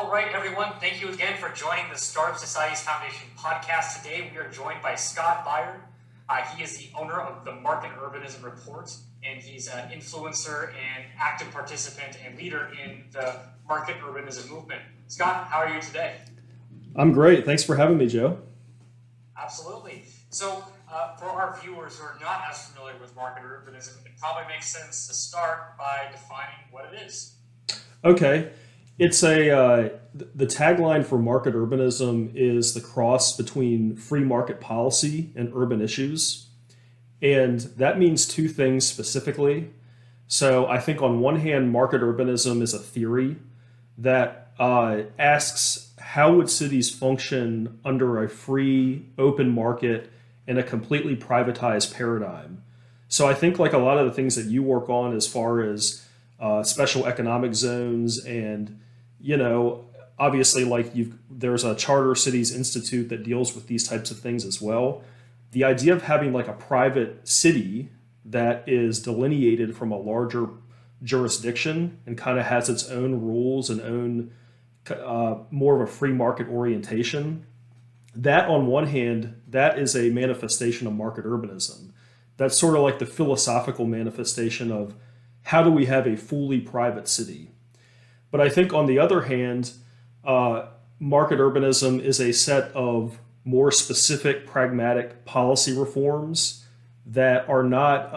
All right, everyone. Thank you again for joining the Startup Societies Foundation podcast. Today, we are joined by Scott Beyer. He is the owner of the Market Urbanism Report, and he's an influencer and active participant and leader in the market urbanism movement. Scott, how are you today? I'm great. Thanks for having me, Joe. Absolutely. So, for our viewers who are not as familiar with market urbanism, it probably makes sense to start by defining what it is. Okay. It's the tagline for market urbanism is the cross between free market policy and urban issues. And that means two things specifically. So I think on one hand, market urbanism is a theory that asks how would cities function under a free, open market in a completely privatized paradigm. So I think like a lot of the things that you work on as far as special economic zones and obviously like there's a Charter Cities Institute that deals with these types of things as well. The idea of having like a private city that is delineated from a larger jurisdiction and kind of has its own rules and own more of a free market orientation. That on one hand, that is a manifestation of market urbanism. That's sort of like the philosophical manifestation of how do we have a fully private city. But I think on the other hand, market urbanism is a set of more specific pragmatic policy reforms that are not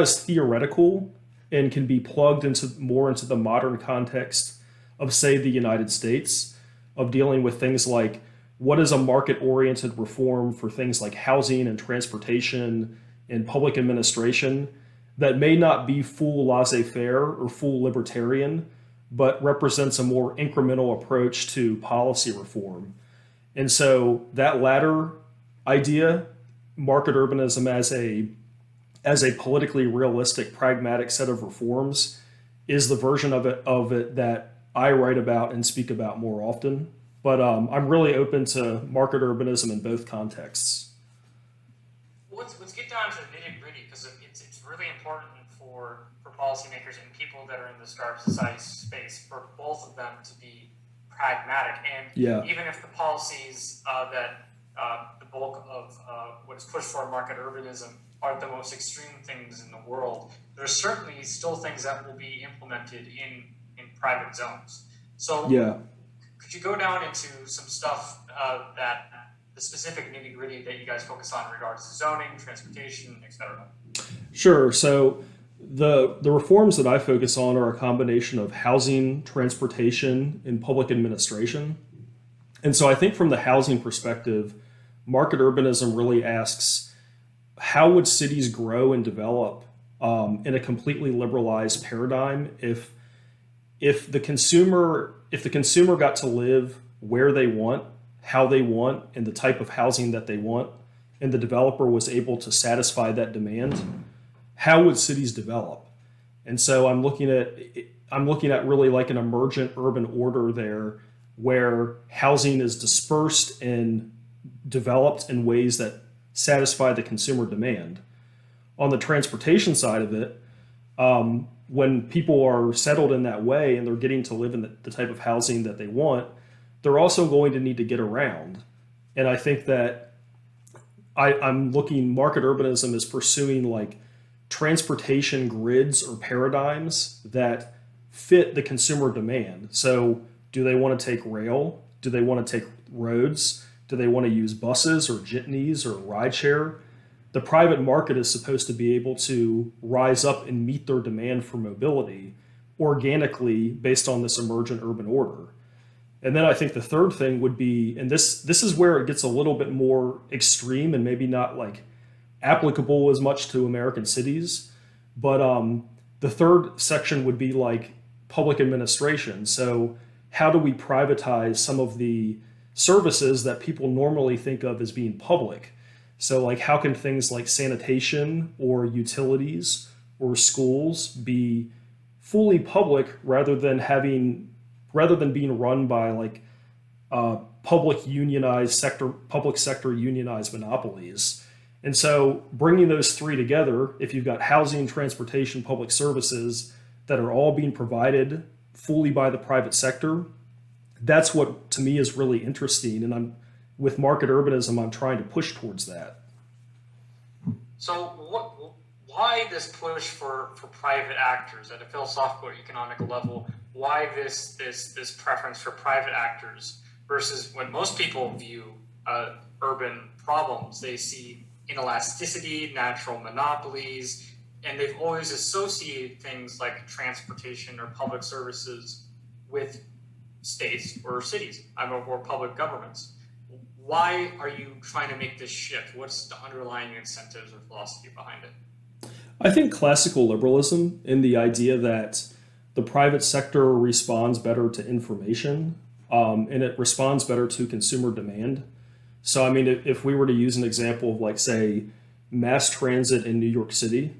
as theoretical and can be plugged into the modern context of, say, the United States, of dealing with things like what is a market-oriented reform for things like housing and transportation and public administration that may not be full laissez-faire or full libertarian, but represents a more incremental approach to policy reform. And so that latter idea, market urbanism as a politically realistic, pragmatic set of reforms, is the version of it that I write about and speak about more often. But I'm really open to market urbanism in both contexts. Let's get down to the nitty gritty because it's really important for policymakers and people that are in the startup society space for both of them to be pragmatic. And even if the policies that the bulk of what is pushed for market urbanism are the most extreme things in the world, there's certainly still things that will be implemented in private zones. So could you go down into some stuff that the specific nitty gritty that you guys focus on in regards to zoning, transportation, et cetera? Sure. So the reforms that I focus on are a combination of housing, transportation, and public administration. And so I think from the housing perspective, market urbanism really asks how would cities grow and develop in a completely liberalized paradigm if the consumer got to live where they want, how they want, and the type of housing that they want, and the developer was able to satisfy that demand, how would cities develop? And so I'm looking at really like an emergent urban order there where housing is dispersed and developed in ways that satisfy the consumer demand. On the transportation side of it, when people are settled in that way and they're getting to live in the type of housing that they want, they're also going to need to get around. And I think that market urbanism is pursuing like transportation grids or paradigms that fit the consumer demand. So do they want to take rail? Do they want to take roads? Do they want to use buses or jitneys or rideshare? The private market is supposed to be able to rise up and meet their demand for mobility organically based on this emergent urban order. And then I think the third thing would be, and this is where it gets a little bit more extreme and maybe not like applicable as much to American cities, but the third section would be like public administration. So how do we privatize some of the services that people normally think of as being public? So like how can things like sanitation or utilities or schools be fully public rather than being run by like public sector unionized monopolies? And so bringing those three together, if you've got housing, transportation, public services that are all being provided fully by the private sector. That's what to me is really interesting, and I'm with market urbanism. I'm trying to push towards that. So why this push for private actors at a philosophical or economic level? Why this preference for private actors versus what most people view urban problems? They see inelasticity, natural monopolies, and they've always associated things like transportation or public services with states or cities, or public governments. Why are you trying to make this shift? What's the underlying incentives or philosophy behind it? I think classical liberalism in the idea that the private sector responds better to information, and it responds better to consumer demand. So, I mean, if we were to use an example of, like, say, mass transit in New York City,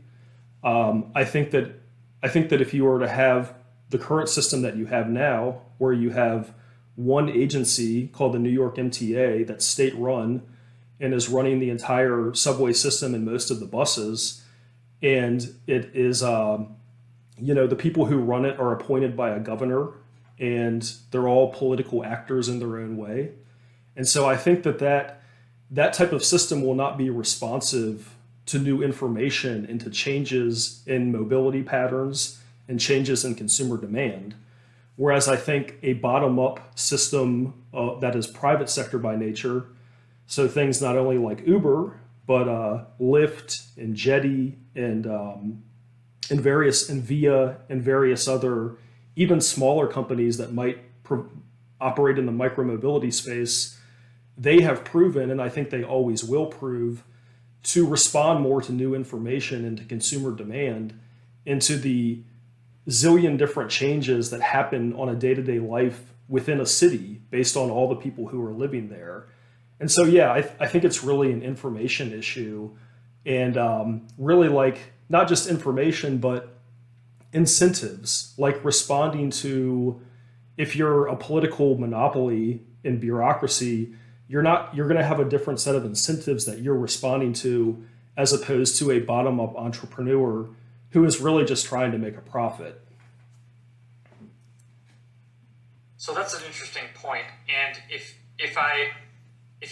I think that if you were to have the current system that you have now, where you have one agency called the New York MTA that's state run and is running the entire subway system and most of the buses, and it is the people who run it are appointed by a governor, and they're all political actors in their own way. And so I think that type of system will not be responsive to new information and to changes in mobility patterns and changes in consumer demand. Whereas I think a bottom-up system that is private sector by nature, so things not only like Uber, but Lyft and Jetty and Via and various other even smaller companies that might operate in the micromobility space, they have proven, and I think they always will prove, to respond more to new information and to consumer demand, into the zillion different changes that happen on a day-to-day life within a city based on all the people who are living there. And so, yeah, I think it's really an information issue, and really, like, not just information, but incentives, like responding to, if you're a political monopoly in bureaucracy, you're going to have a different set of incentives that you're responding to, as opposed to a bottom-up entrepreneur who is really just trying to make a profit. So that's an interesting point. And if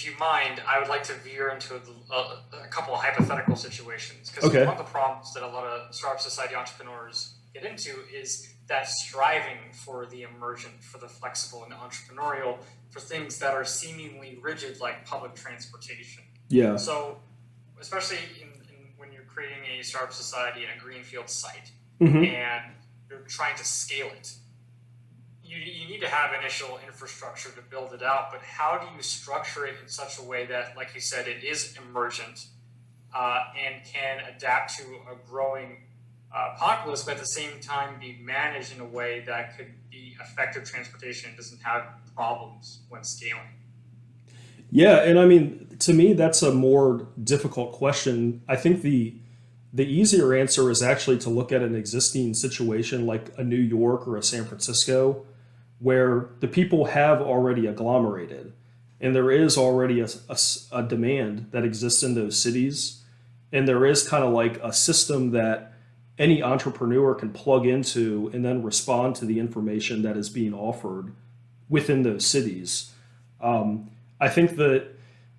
you mind, I would like to veer into a couple of hypothetical situations, because Okay. one of the problems that a lot of startup society entrepreneurs get into is that striving for the emergent, for the flexible and the entrepreneurial, for things that are seemingly rigid, like public transportation. Yeah. So, especially when you're creating a startup society in a greenfield site, Mm-hmm. and you're trying to scale it, you need to have initial infrastructure to build it out, but how do you structure it in such a way that, like you said, it is emergent and can adapt to a growing populace, but at the same time be managed in a way that could be effective transportation and doesn't have problems when scaling? Yeah, and I mean, to me, that's a more difficult question. I think the easier answer is actually to look at an existing situation like a New York or a San Francisco, where the people have already agglomerated, and there is already a demand that exists in those cities, and there is kind of like a system that any entrepreneur can plug into and then respond to the information that is being offered within those cities. I think that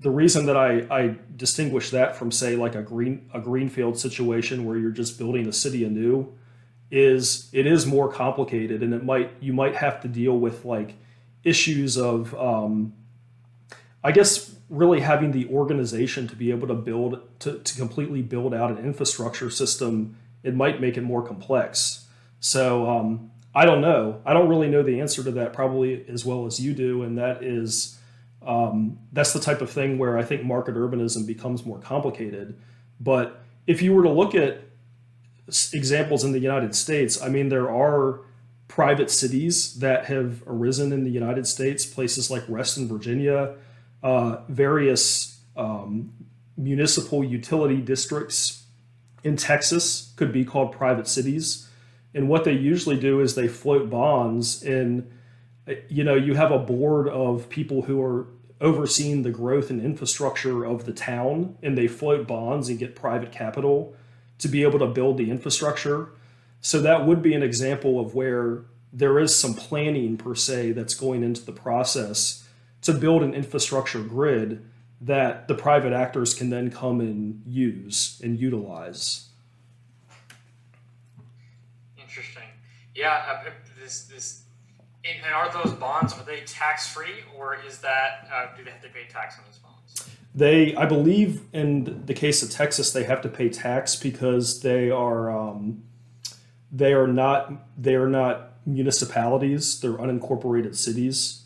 the reason that I distinguish that from, say, like a greenfield situation where you're just building a city anew is it is more complicated, and you might have to deal with, like, issues of I guess really having the organization to be able to to completely build out an infrastructure system. It might make it more complex. So I don't know. I don't really know the answer to that probably as well as you do, and that is that's the type of thing where I think market urbanism becomes more complicated. But if you were to look at examples in the United States, I mean, there are private cities that have arisen in the United States, places like Reston, Virginia, various municipal utility districts in Texas could be called private cities. And what they usually do is they float bonds, and you have a board of people who are overseeing the growth and infrastructure of the town, and they float bonds and get private capital to be able to build the infrastructure. So that would be an example of where there is some planning per se that's going into the process to build an infrastructure grid that the private actors can then come and use and utilize. Interesting. Yeah, this and are those bonds, are they tax free, or is that do they have to pay tax on those bonds? I believe, in the case of Texas, they have to pay tax because they are not municipalities; they're unincorporated cities.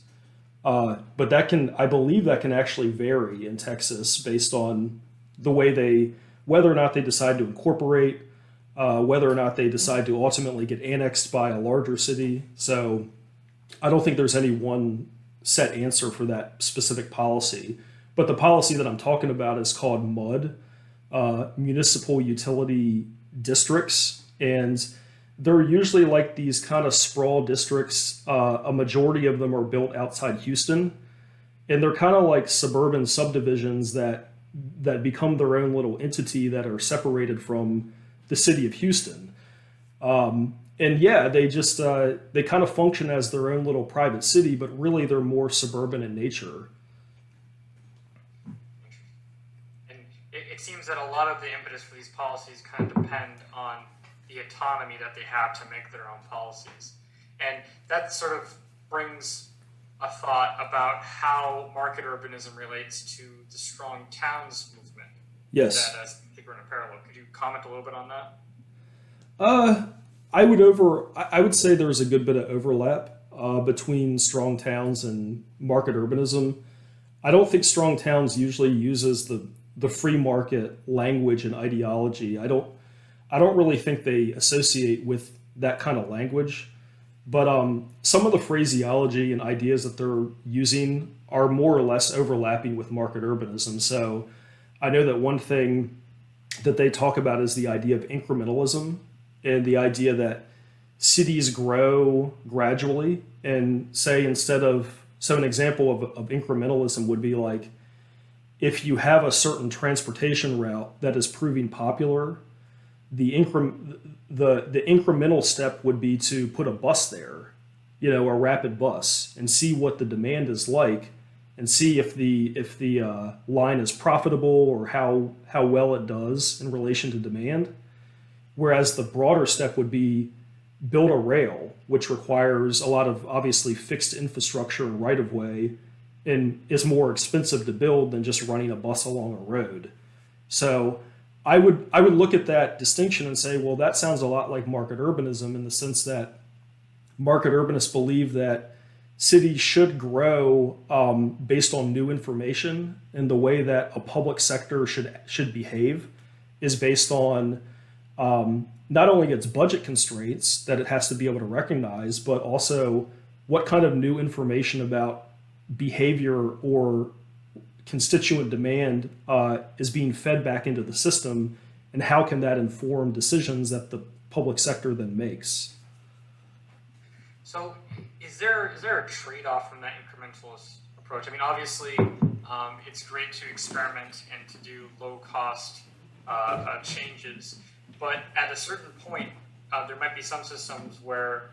But I believe that can actually vary in Texas based on the way whether or not they decide to incorporate, whether or not they decide to ultimately get annexed by a larger city. So I don't think there's any one set answer for that specific policy. But the policy that I'm talking about is called MUD, Municipal Utility Districts. And they're usually like these kind of sprawl districts. A majority of them are built outside Houston. And they're kind of like suburban subdivisions that become their own little entity that are separated from the city of Houston. And yeah, they kind of function as their own little private city, but really they're more suburban in nature. And it seems that a lot of the impetus for these policies kind of depend on the autonomy that they have to make their own policies. And that sort of brings a thought about how market urbanism relates to the strong towns movement. Yes. That I think we're in a parallel. Could you comment a little bit on that? I would say there's a good bit of overlap between strong towns and market urbanism. I don't think strong towns usually uses the free market language and ideology. I don't really think they associate with that kind of language. But some of the phraseology and ideas that they're using are more or less overlapping with market urbanism. So I know that one thing that they talk about is the idea of incrementalism and the idea that cities grow gradually. And say so an example of incrementalism would be like if you have a certain transportation route that is proving popular, the incremental step would be to put a bus there, a rapid bus, and see what the demand is like, and see if the line is profitable or how well it does in relation to demand. Whereas the broader step would be build a rail, which requires a lot of obviously fixed infrastructure and right of way, and is more expensive to build than just running a bus along a road. So I would look at that distinction and say, well, that sounds a lot like market urbanism in the sense that market urbanists believe that cities should grow based on new information, and the way that a public sector should behave is based on not only its budget constraints that it has to be able to recognize, but also what kind of new information about behavior or constituent demand is being fed back into the system, and how can that inform decisions that the public sector then makes. So is there a trade-off from that incrementalist approach? I mean, obviously, it's great to experiment and to do low-cost changes, but at a certain point, there might be some systems where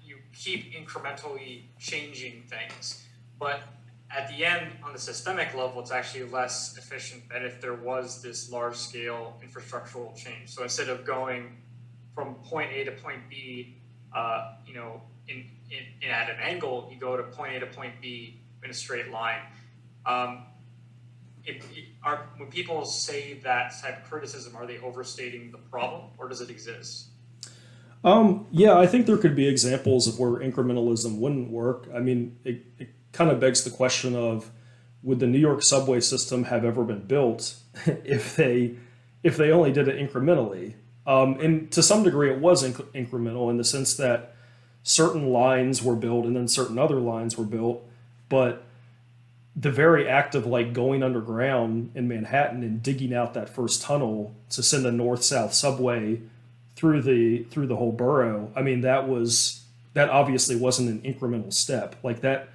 you keep incrementally changing things, but at the end, on the systemic level, it's actually less efficient than if there was this large-scale infrastructural change. So instead of going from point A to point B, in at an angle, you go to point A to point B in a straight line. When people say that type of criticism, are they overstating the problem, or does it exist? Yeah, I think there could be examples of where incrementalism wouldn't work. I mean, it kind of begs the question of, would the New York subway system have ever been built if they only did it incrementally? And to some degree, it was incremental in the sense that certain lines were built and then certain other lines were built, but the very act of like going underground in Manhattan and digging out that first tunnel to send a north-south subway through the whole borough, I mean, that obviously wasn't an incremental step. Like that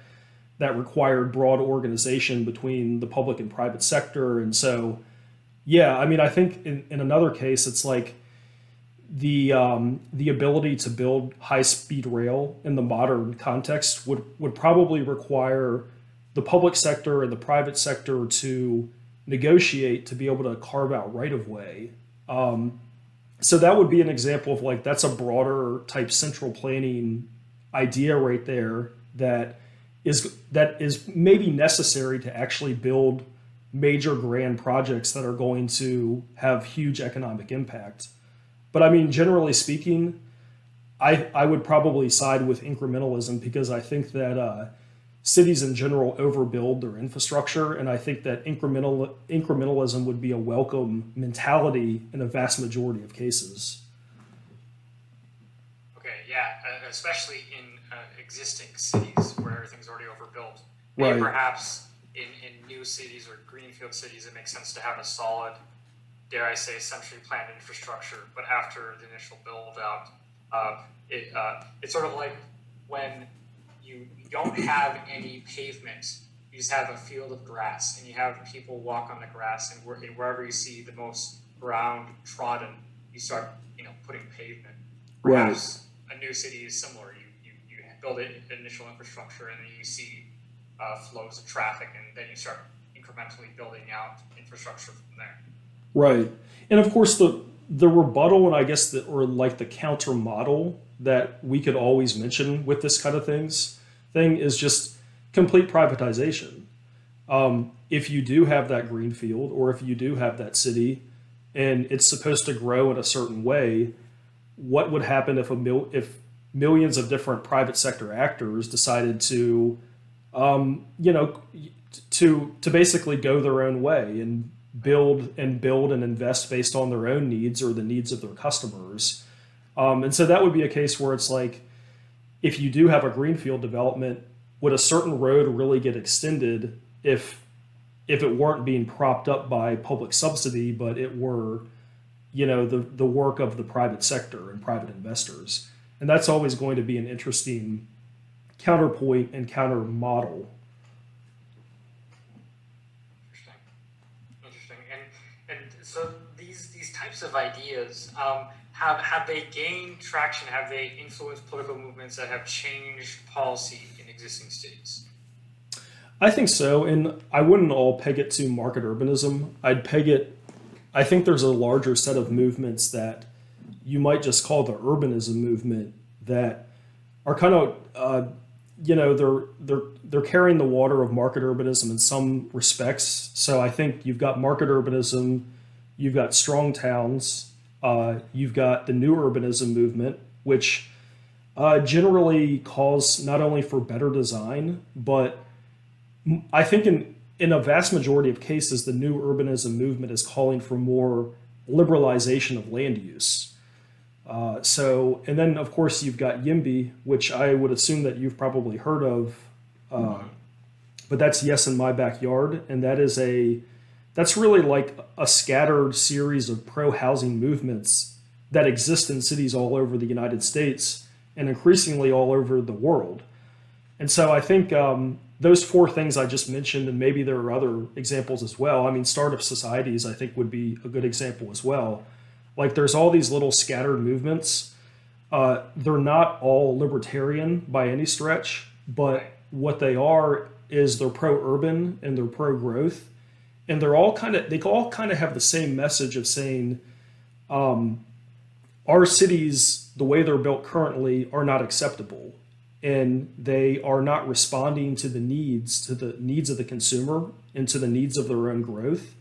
required broad organization between the public and private sector. And so, yeah, I mean, I think in another case, it's like the ability to build high speed rail in the modern context would probably require the public sector and the private sector to negotiate to be able to carve out right of way. So that would be an example of like that's a broader type central planning idea right there that is maybe necessary to actually build major grand projects that are going to have huge economic impact. But I mean, generally speaking, I would probably side with incrementalism because I think that cities in general overbuild their infrastructure, and I think that incrementalism would be a welcome mentality in a vast majority of cases. Okay, yeah, especially in existing cities where everything's already overbuilt. Right. Maybe perhaps in new cities or greenfield cities, it makes sense to have a solid, dare I say, centrally planned infrastructure. But after the initial build out, it's sort of like when you don't have any pavement, you just have a field of grass, and you have people walk on the grass, and wherever you see the most ground trodden, you start putting pavement. Perhaps a new city is similar. You build an initial infrastructure, and then you see flows of traffic, and then you start incrementally building out infrastructure from there. Right. And of course the rebuttal and I guess or like the counter model that we could always mention with this kind of thing is just complete privatization. If you do have that greenfield or if you do have that city and it's supposed to grow in a certain way, what would happen if millions of different private sector actors decided to to basically go their own way and build and invest based on their own needs or the needs of their customers. And so that would be a case where it's like, if you do have a greenfield development, would a certain road really get extended if it weren't being propped up by public subsidy, but it were, the work of the private sector and private investors? And that's always going to be an interesting counterpoint and counter model. Interesting. And so these types of ideas have they gained traction? Have they influenced political movements that have changed policy in existing cities? I think so, and I wouldn't all peg it to market urbanism. I think there's a larger set of movements that you might just call the urbanism movement that are kind of they're carrying the water of market urbanism in some respects. So I think you've got market urbanism, you've got strong towns, you've got the new urbanism movement, which generally calls not only for better design, but I think in a vast majority of cases, the new urbanism movement is calling for more liberalization of land use. And then of course you've got YIMBY, which I would assume that you've probably heard of, but that's Yes in My Backyard, and that's really like a scattered series of pro-housing movements that exist in cities all over the United States and increasingly all over the world. And so I think those four things I just mentioned, and maybe there are other examples as well. I mean, startup societies I think would be a good example as well. Like there's all these little scattered movements. They're not all libertarian by any stretch, but what they are is they're pro-urban and they're pro-growth. And they all kind of have the same message of saying our cities, the way they're built currently, are not acceptable. And they are not responding to the needs of the consumer and to the needs of their own growth.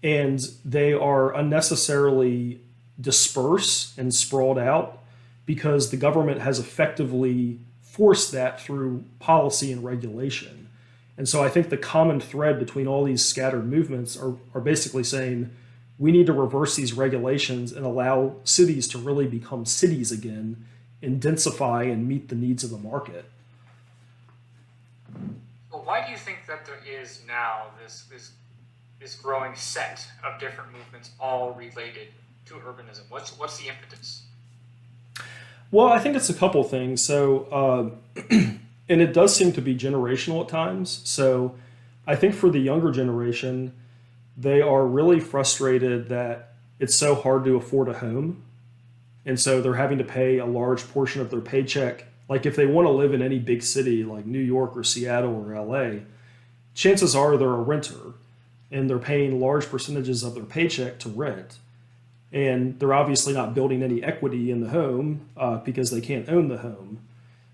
And they are unnecessarily dispersed and sprawled out because the government has effectively forced that through policy and regulation. And so I think the common thread between all these scattered movements are basically saying we need to reverse these regulations and allow cities to really become cities again and densify and meet the needs of the market. Well, why do you think that there is now this growing set of different movements all related to urbanism? What's the impetus? Well, I think it's a couple things. So, and it does seem to be generational at times. So I think for the younger generation, they are really frustrated that it's so hard to afford a home. And so they're having to pay a large portion of their paycheck. Like if they want to live in any big city like New York or Seattle or LA, chances are they're a renter and they're paying large percentages of their paycheck to rent. And they're obviously not building any equity in the home because they can't own the home.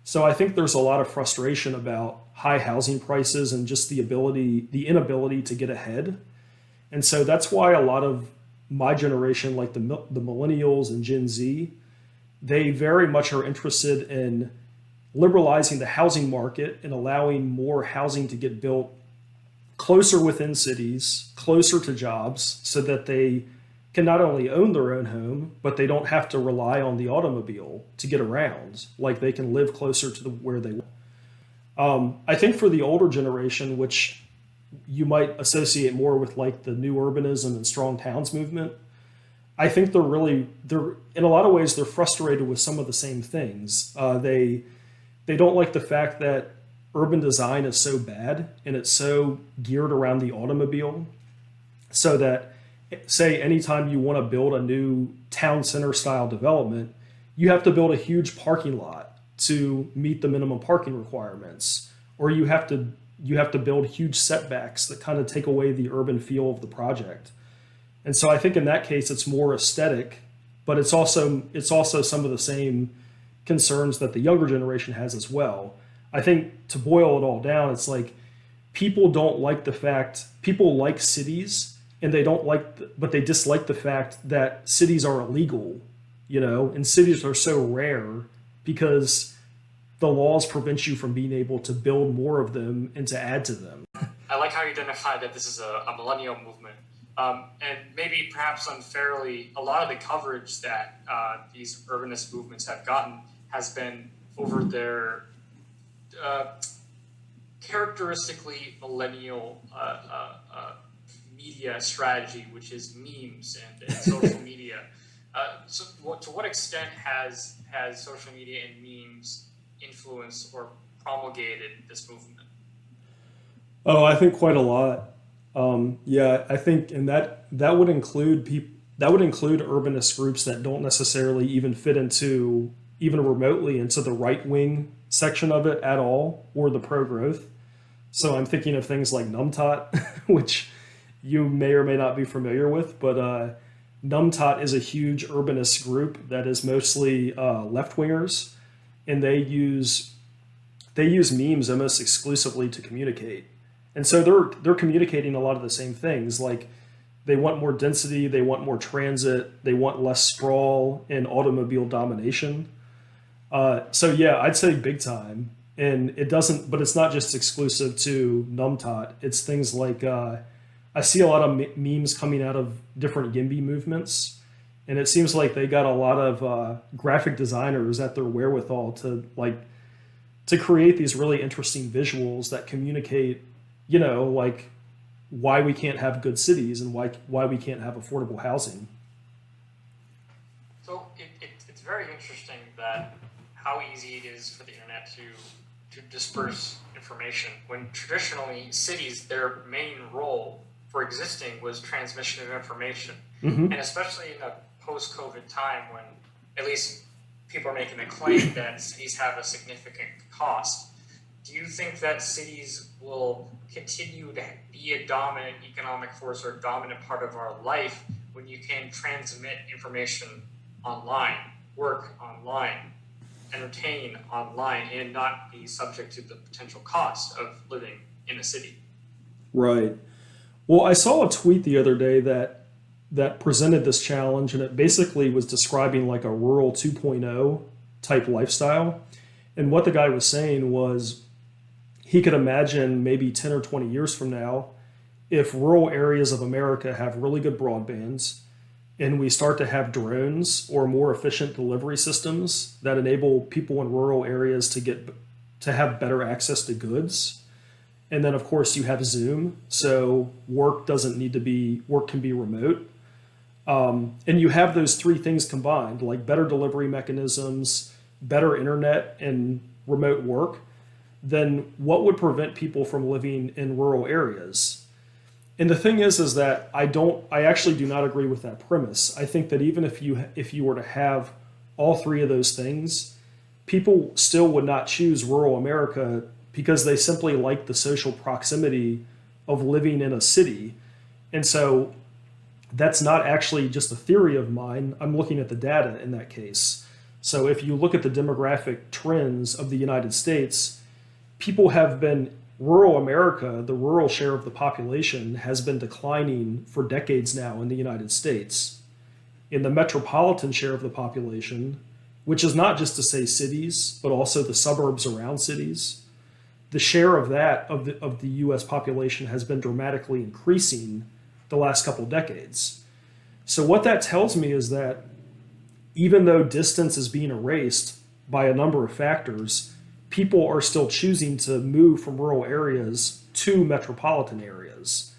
So I think there's a lot of frustration about high housing prices and just the inability to get ahead. And so that's why a lot of my generation, like the millennials and Gen Z, they very much are interested in liberalizing the housing market and allowing more housing to get built closer within cities, closer to jobs, so that they can not only own their own home, but they don't have to rely on the automobile to get around. Like they can live closer to where they want. I think for the older generation, which you might associate more with like the new urbanism and strong towns movement, I think they're in a lot of ways they're frustrated with some of the same things. They don't like the fact that urban design is so bad and it's so geared around the automobile, so that say anytime you want to build a new town center style development, you have to build a huge parking lot to meet the minimum parking requirements, or you have to build huge setbacks that kind of take away the urban feel of the project. And so I think in that case it's more aesthetic, but it's also some of the same concerns that the younger generation has as well. I think to boil it all down, it's like people like cities, and but they dislike the fact that cities are illegal, and cities are so rare because the laws prevent you from being able to build more of them and to add to them. I like how you identified that this is a millennial movement. And maybe perhaps unfairly, a lot of the coverage that these urbanist movements have gotten has been over their characteristically millennial media strategy, which is memes and social media. So to what extent has social media and memes influenced or promulgated this movement? Oh, I think quite a lot. Yeah, I think, and that would include urbanist groups that don't necessarily even fit into even remotely into the right wing section of it at all, or the pro growth. So I'm thinking of things like Numtot, which you may or may not be familiar with, but Numtot is a huge urbanist group that is mostly left wingers, and they use memes almost exclusively to communicate. And so they're communicating a lot of the same things. Like they want more density, they want more transit, they want less sprawl and automobile domination. So yeah, I'd say big time. And but it's not just exclusive to Numtot. It's things like I see a lot of memes coming out of different YIMBY movements, and it seems like they got a lot of graphic designers at their wherewithal to create these really interesting visuals that communicate, like why we can't have good cities and why we can't have affordable housing. So it's very interesting that how easy it is for the internet to disperse information, when traditionally cities, their main role for existing was transmission of information. Mm-hmm. And especially in a post-COVID time when at least people are making the claim that cities have a significant cost, do you think that cities will continue to be a dominant economic force or a dominant part of our life when you can transmit information online, work online, entertain online, and not be subject to the potential cost of living in a city? Right. Well, I saw a tweet the other day that presented this challenge, and it basically was describing like a rural 2.0 type lifestyle. And what the guy was saying was he could imagine maybe 10 or 20 years from now, if rural areas of America have really good broadbands and we start to have drones or more efficient delivery systems that enable people in rural areas to have better access to goods. And then of course you have Zoom, so work can be remote. And you have those three things combined, like better delivery mechanisms, better internet, and remote work. Then what would prevent people from living in rural areas? And the thing is that I actually do not agree with that premise. I think that even if you were to have all three of those things, people still would not choose rural America because they simply like the social proximity of living in a city. And so that's not actually just a theory of mine. I'm looking at the data in that case. So if you look at the demographic trends of the United States, people have been, rural America, the rural share of the population has been declining for decades now in the United States. In the metropolitan share of the population, which is not just to say cities, but also the suburbs around cities, the share of that of the US population has been dramatically increasing the last couple decades. So what that tells me is that even though distance is being erased by a number of factors, people are still choosing to move from rural areas to metropolitan areas.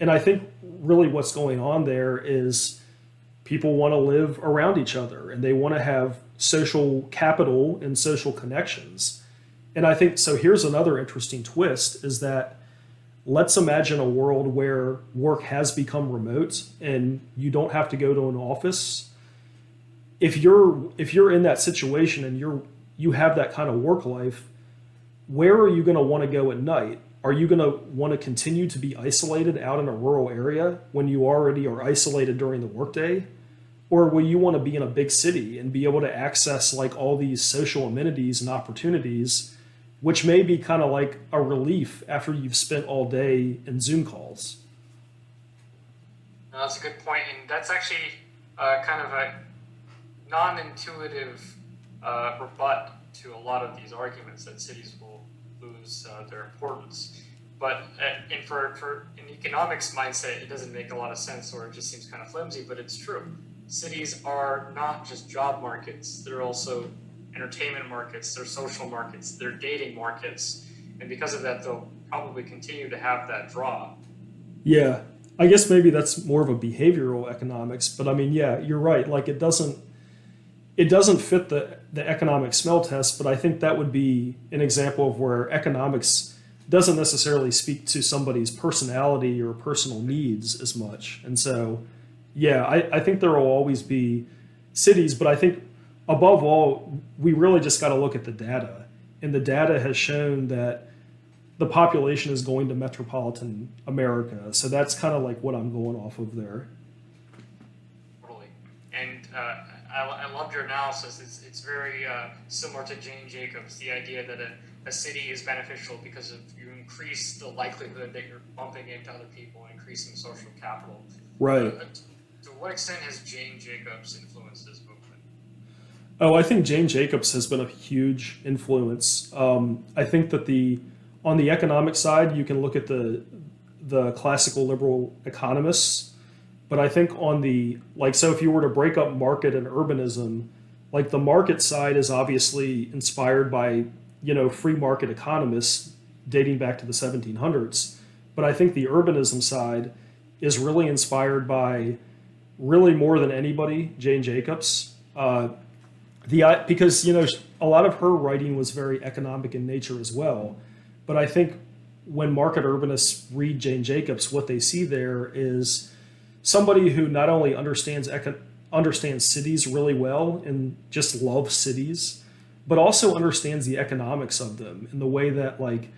And I think really what's going on there is people want to live around each other and they want to have social capital and social connections. And I think so. Here's another interesting twist is that let's imagine a world where work has become remote and you don't have to go to an office. If you're in that situation and you have that kind of work life, where are you going to want to go at night? Are you going to want to continue to be isolated out in a rural area when you already are isolated during the workday? Or will you want to be in a big city and be able to access like all these social amenities and opportunities, which may be kind of like a relief after you've spent all day in Zoom calls? No, that's a good point, and that's actually kind of a non-intuitive rebut to a lot of these arguments that cities will lose their importance. But for an economics mindset, it doesn't make a lot of sense, or it just seems kind of flimsy. But it's true. Cities are not just job markets; they're also entertainment markets, they're social markets, they're dating markets, and because of that, they'll probably continue to have that draw. Yeah, I guess maybe that's more of a behavioral economics, but I mean, yeah, you're right. Like it doesn't fit the economic smell test, but I think that would be an example of where economics doesn't necessarily speak to somebody's personality or personal needs as much. And so, yeah, I think there will always be cities, but I think above all, we really just got to look at the data. And the data has shown that the population is going to metropolitan America. So that's kind of like what I'm going off of there. Totally. And I loved your analysis. It's very similar to Jane Jacobs, the idea that a city is beneficial because of you increase the likelihood that you're bumping into other people and increasing social capital. Right. To what extent has Jane Jacobs influenced this movement? Oh, I think Jane Jacobs has been a huge influence. I think that on the economic side, you can look at the classical liberal economists, but I think on so if you were to break up market and urbanism, like the market side is obviously inspired by free market economists dating back to the 1700s, but I think the urbanism side is really inspired by really more than anybody Jane Jacobs. Because a lot of her writing was very economic in nature as well, but I think when market urbanists read Jane Jacobs, what they see there is somebody who not only understands cities really well and just loves cities, but also understands the economics of them in the way that like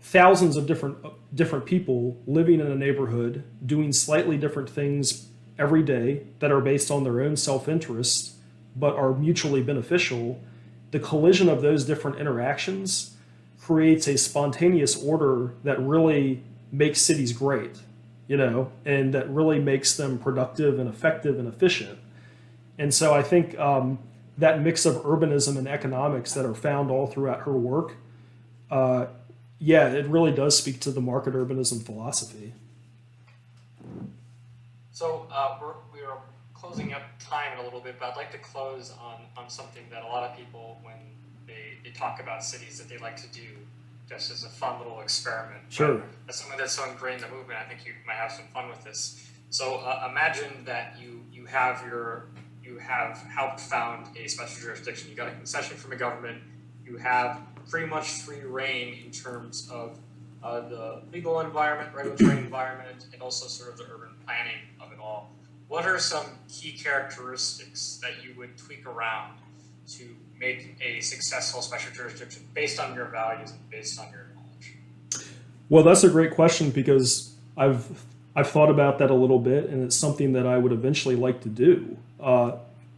thousands of different people living in a neighborhood doing slightly different things every day that are based on their own self-interest but are mutually beneficial. The collision of those different interactions creates a spontaneous order that really makes cities great, and that really makes them productive and effective and efficient. And so I think that mix of urbanism and economics that are found all throughout her work, it really does speak to the market urbanism philosophy. So we are closing up time in a little bit, but I'd like to close on something that a lot of people, when they talk about cities, that they like to do just as a fun little experiment. Sure. But as someone that's so ingrained in the movement, I think you might have some fun with this. So imagine that you have helped found a special jurisdiction. You got a concession from the government. You have pretty much free reign in terms of the legal environment, regulatory environment, and also sort of the urban planning of it all. what are some key characteristics that you would tweak around to make a successful special jurisdiction based on your values and based on your knowledge? Well, that's a great question because I've thought about that a little bit, and it's something that I would eventually like to do,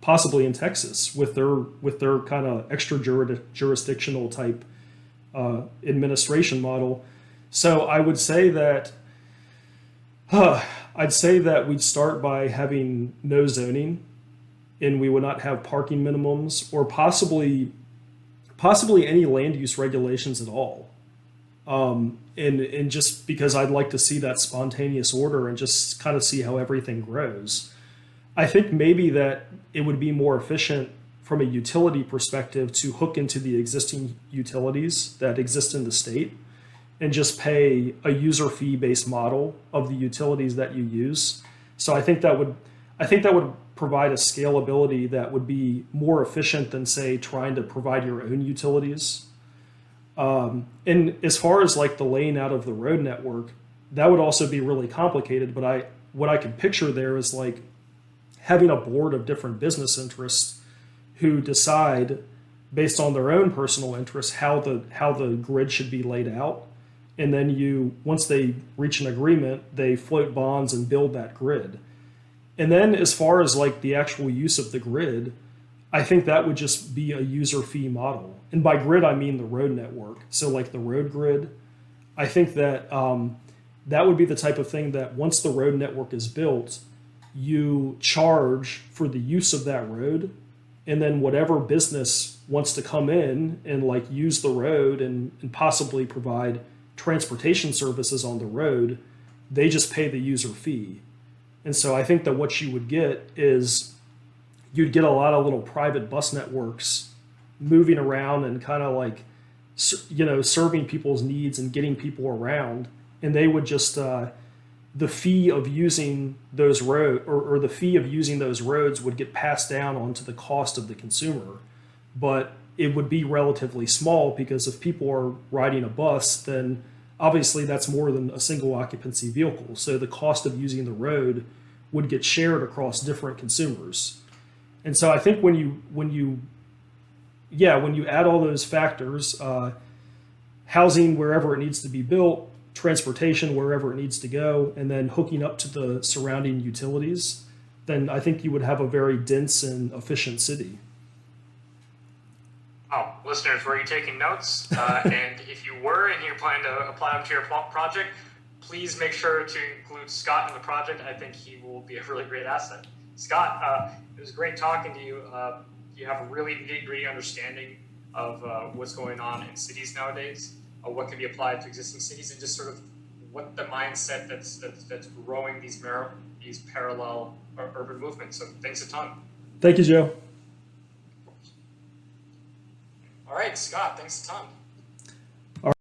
possibly in Texas with their kind of extra jurisdictional type administration model. So I would say that we'd start by having no zoning, and we would not have parking minimums, or possibly any land use regulations at all. And just because I'd like to see that spontaneous order and just kind of see how everything grows. I think maybe that it would be more efficient from a utility perspective to hook into the existing utilities that exist in the state and just pay a user fee based model of the utilities that you use. So I think that would provide a scalability that would be more efficient than, say, trying to provide your own utilities. And as far as like the laying out of the road network, that would also be really complicated. But what I could picture there is like having a board of different business interests who decide based on their own personal interests how the grid should be laid out. And then once they reach an agreement, they float bonds and build that grid. And then as far as like the actual use of the grid, I think that would just be a user fee model. And by grid, I mean the road network. So like the road grid, I think that that would be the type of thing that once the road network is built, you charge for the use of that road. And then whatever business wants to come in and like use the road and possibly provide transportation services on the road, they just pay the user fee. And so I think that what you would get is you'd get a lot of little private bus networks moving around and kind of like, serving people's needs and getting people around. And they would just, the fee of using those or the fee of using those roads would get passed down onto the cost of the consumer. But it would be relatively small because if people are riding a bus, then obviously that's more than a single occupancy vehicle. So the cost of using the road would get shared across different consumers. And so I think when you add all those factors, housing wherever it needs to be built, transportation wherever it needs to go, and then hooking up to the surrounding utilities, then I think you would have a very dense and efficient city. Oh, listeners, were you taking notes? And if you were and you plan to apply them to your project, please make sure to include Scott in the project. I think he will be a really great asset. Scott, it was great talking to you. You have a really nitty-gritty understanding of what's going on in cities nowadays, what can be applied to existing cities, and just sort of what the mindset that's growing these parallel urban movements. So thanks a ton. Thank you, Joe. All right, Scott, thanks a ton.